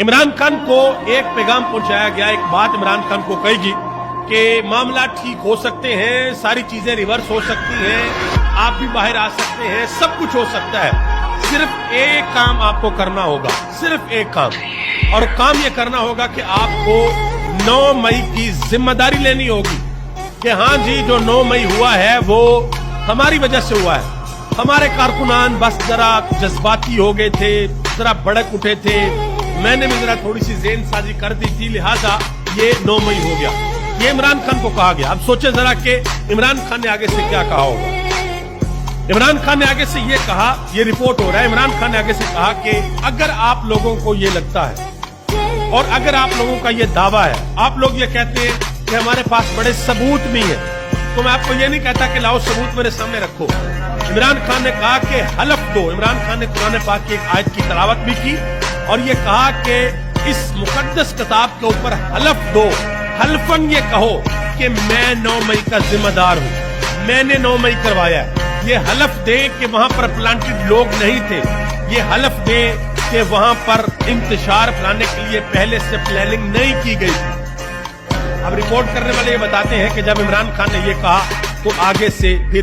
इमरान खान को एक पैगाम पहुंचाया गया, एक बात इमरान खान को कहेगी कि मामला ठीक हो सकते हैं, सारी चीजें रिवर्स हो सकती हैं, आप भी बाहर आ सकते हैं, सब कुछ हो सकता है, सिर्फ एक काम आपको करना होगा, सिर्फ एक काम, और काम ये करना होगा कि आपको 9 मई की जिम्मेदारी लेनी होगी कि हाँ जी जो 9 मई हुआ है वो हमारी वजह से हुआ है, हमारे कारकुनान बस जरा जज्बाती हो गए थे, जरा भड़क उठे थे, मैंने भी जरा थोड़ी सी ज़ेन साजी कर दी थी, लिहाजा ये 9 मई हो गया। ये इमरान खान को कहा गया। अब सोचे जरा कि इमरान खान ने आगे से क्या कहा होगा। इमरान खान ने आगे से ये कहा, ये रिपोर्ट हो रहा है, इमरान खान ने आगे से कहा कि अगर आप लोगों को ये लगता है और अगर आप लोगों का ये दावा है, आप लोग ये कहते हैं कि हमारे पास बड़े सबूत भी हैं, तो मैं आपको ये नहीं कहता कि लाओ सबूत मेरे सामने रखो। इमरान खान ने कहा कि हलफ दो। इमरान खान ने कुरान पाक की एक आयत की तिलावत भी की और ये कहा कि इस मुकद्दस किताब के ऊपर हलफ दो, हल्फन ये कहो कि मैं 9 मई का जिम्मेदार हूं, मैंने 9 मई करवाया है। ये हलफ दे कि वहां पर प्लांटेड लोग नहीं थे, ये हलफ दे कि वहां पर इंतशार फैलाने के लिए पहले से प्लानिंग नहीं की गई थी। अब रिपोर्ट करने वाले ये बताते हैं कि जब इमरान खान ने ये कहा तो आगे से फिर